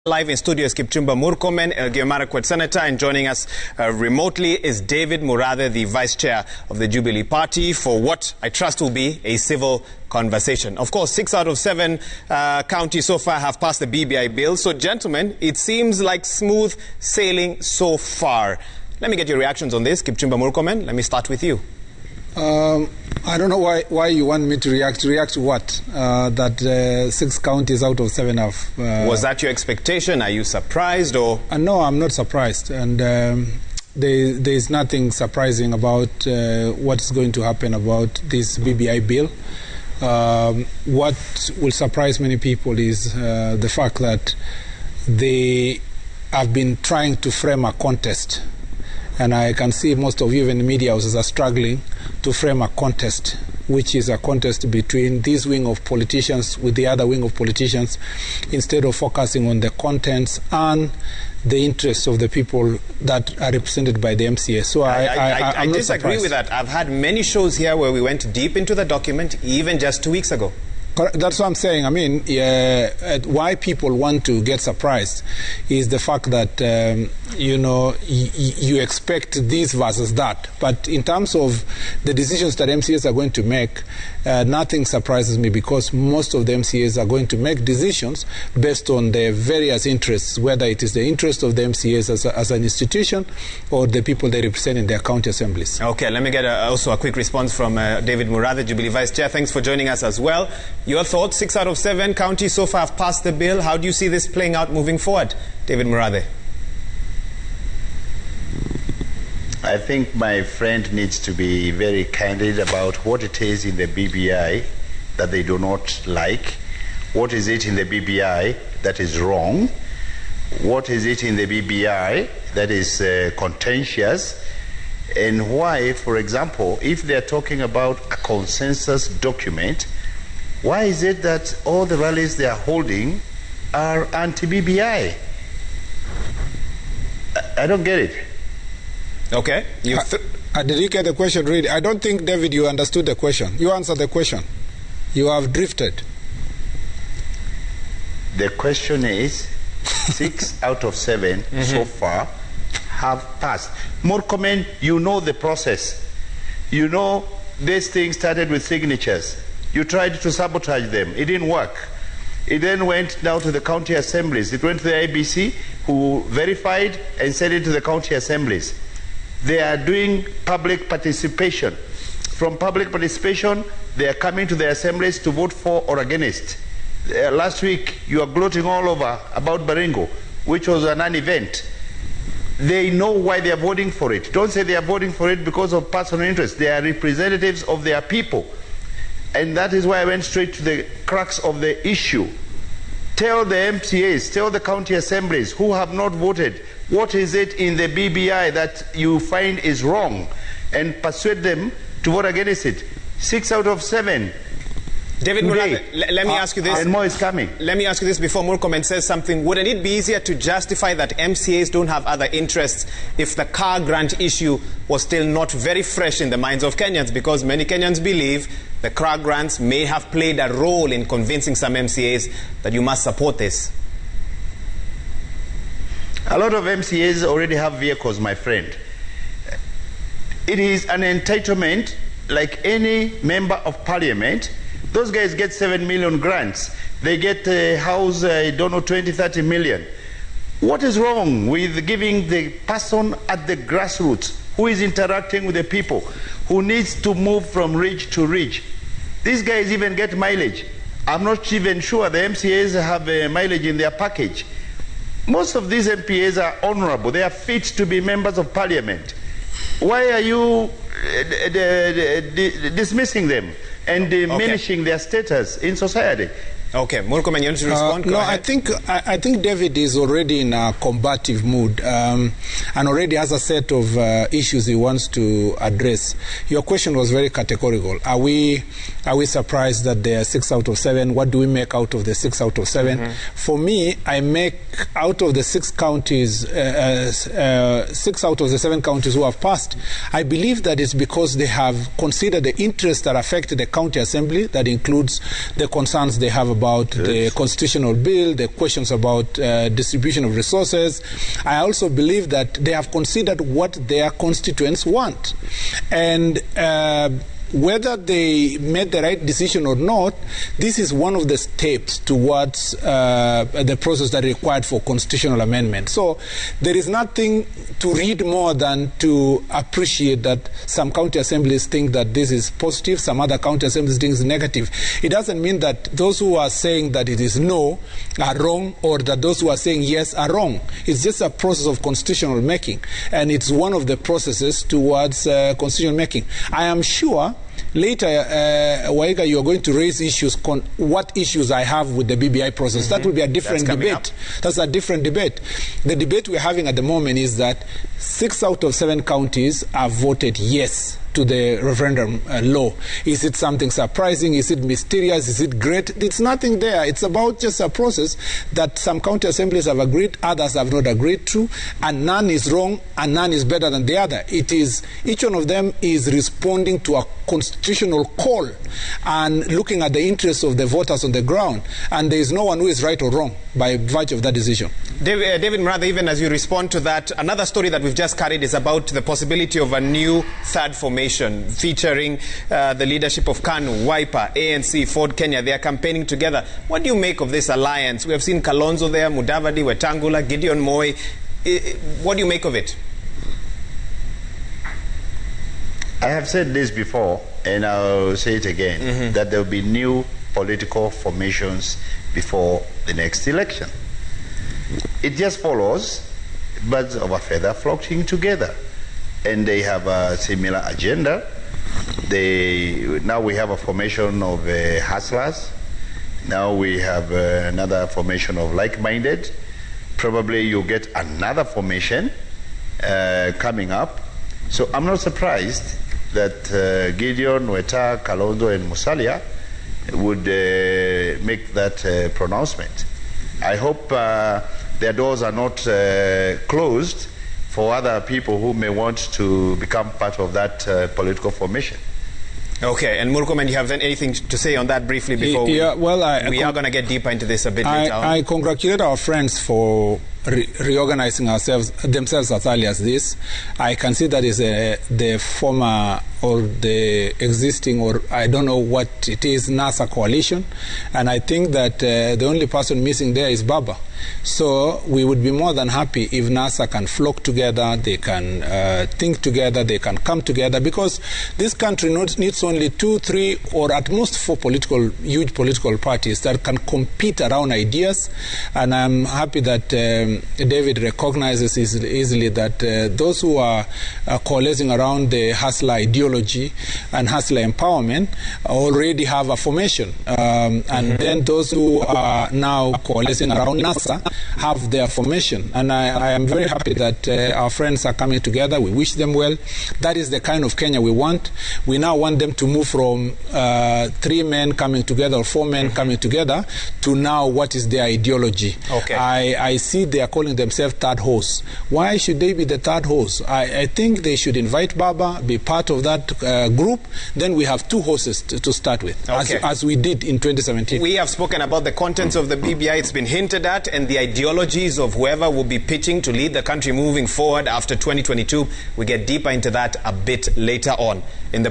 Live in studio is Kipchumba Murkomen, Marakwet Senator, and joining us remotely is David Murathe, the Vice Chair of the Jubilee Party, for what I trust will be a civil conversation. Of course, 6 out of 7 counties so far have passed the BBI bill. So, gentlemen, it seems like smooth sailing so far. Let me get your reactions on this. Kipchumba Murkomen, let me start with you. I don't know why you want me to react. To react to what? That 6 counties out of 7 have... Was that your expectation? Are you surprised? Or no, I'm not surprised. And there is nothing surprising about what's going to happen about this BBI bill. What will surprise many people is the fact that they have been trying to frame a contest. And I can see most of you, even the media houses, are struggling to frame a contest, which is a contest between this wing of politicians with the other wing of politicians, instead of focusing on the contents and the interests of the people that are represented by the MCA. So I disagree with that. I've had many shows here where we went deep into the document, even just 2 weeks ago. That's what I'm saying. I mean, why people want to get surprised is the fact that, you expect this versus that. But in terms of the decisions that MCAs are going to make, nothing surprises me, because most of the MCAs are going to make decisions based on their various interests, whether it is the interest of the MCAs as an institution or the people they represent in their county assemblies. Okay, let me get also a quick response from David Murathe, Jubilee Vice Chair. Thanks for joining us as well. Your thoughts? 6 out of 7 counties so far have passed the bill. How do you see this playing out moving forward? David Murathe. I think my friend needs to be very candid about what it is in the BBI that they do not like. What is it in the BBI that is wrong? What is it in the BBI that is contentious? And why, for example, if they're talking about a consensus document, why is it that all the rallies they are holding are anti-BBI? I don't get it. Okay. Did you get the question really? I don't think, David, you understood the question. You answered the question. You have drifted. The question is, 6 out of 7 so far have passed. Murkomen, you know the process. You know this thing started with signatures. You tried to sabotage them. It didn't work. It then went now to the county assemblies. It went to the IBC, who verified and sent it to the county assemblies. They are doing public participation. From public participation, they are coming to the assemblies to vote for or against. Last week, you are gloating all over about Baringo, which was a non-event. They know why they are voting for it. Don't say they are voting for it because of personal interest. They are representatives of their people. And that is why I went straight to the crux of the issue. Tell the MCAs, tell the county assemblies who have not voted, what is it in the BBI that you find is wrong, and persuade them to vote against it. 6 out of 7. David Murathe, let me ask you this. And more is coming. Let me ask you this before Murkomen says something. Wouldn't it be easier to justify that MCAs don't have other interests if the car grant issue was still not very fresh in the minds of Kenyans? Because many Kenyans believe the car grants may have played a role in convincing some MCAs that you must support this. A lot of MCAs already have vehicles, my friend. It is an entitlement like any member of parliament. Those guys get 7 million grants. They get a house, I don't know, 20, 30 million. What is wrong with giving the person at the grassroots who is interacting with the people, who needs to move from ridge to ridge? These guys even get mileage. I'm not even sure the MCAs have mileage in their package. Most of these MPAs are honorable. They are fit to be members of parliament. Why are you dismissing them and diminishing their status in society? Okay, Murkomen, you want to respond? No, I think David is already in a combative mood and already has a set of issues he wants to address. Your question was very categorical. Are we surprised that there are 6 out of 7? What do we make out of the 6 out of 7? For me, I make out of the 6 counties, 6 out of the 7 counties who have passed, I believe that it's because they have considered the interests that affect the county assembly, that includes the concerns they have about about the constitutional bill, the questions about distribution of resources. I also believe that they have considered what their constituents want. And whether they made the right decision or not, this is one of the steps towards the process that is required for constitutional amendment. So there is nothing to read more than to appreciate that some county assemblies think that this is positive, some other county assemblies think it's negative. It doesn't mean that those who are saying that it is no are wrong, or that those who are saying yes are wrong. It's just a process of constitutional making, and it's one of the processes towards constitutional making. I am sure later, Waiga, you are going to raise issues, what issues I have with the BBI process. That will be a different debate. That's a different debate. The debate we're having at the moment is that 6 out of 7 counties have voted yes to the referendum law. Is it something surprising? Is it mysterious? Is it great? It's nothing there. It's about just a process that some county assemblies have agreed, others have not agreed to, and none is wrong and none is better than the other. It is, each one of them is responding to a constitutional call and looking at the interests of the voters on the ground, and there is no one who is right or wrong by virtue of that decision. David Murathe, even as you respond to that, another story that we've just carried is about the possibility of a new third formation featuring the leadership of KANU, Wiper, ANC, Ford Kenya. They are campaigning together. What do you make of this alliance? We have seen Kalonzo there, Mudavadi, Wetangula, Gideon Moi. What do you make of it? I have said this before, and I'll say it again, that there will be new political formations before the next election. It just follows birds of a feather flocking together. And they have a similar agenda. Now we have a formation of hustlers. Now we have another formation of like-minded. Probably you'll get another formation coming up. So I'm not surprised that Gideon, Weta, Kalonzo, and Musalia would make that pronouncement. I hope their doors are not closed for other people who may want to become part of that political formation. Okay, and Murkomen, you have anything to say on that briefly before we are going to get deeper into this a bit later on? I congratulate our friends for reorganizing themselves as early as this. I can see that is the former or the existing, or I don't know what it is, NASA coalition, and I think that the only person missing there is Baba. So we would be more than happy if NASA can flock together, they can think together, they can come together, because this country needs only 2, 3, or at most 4 huge political parties that can compete around ideas. And I'm happy that David recognizes easily that those who are coalescing around the hustler ideology and hustler empowerment already have a formation. And then those who are now coalescing around NASA have their formation. And I am very happy that our friends are coming together. We wish them well. That is the kind of Kenya we want. We now want them to move from 3 men coming together or 4 men coming together to now what is their ideology. Okay. I see they are calling themselves third horse. Why should they be the third horse? I think they should invite Baba, be part of that group. Then we have 2 horses to start with, okay, as we did in 2017. We have spoken about the contents of the BBI. It's been hinted at, and the ideologies of whoever will be pitching to lead the country moving forward after 2022. We get deeper into that a bit later on in the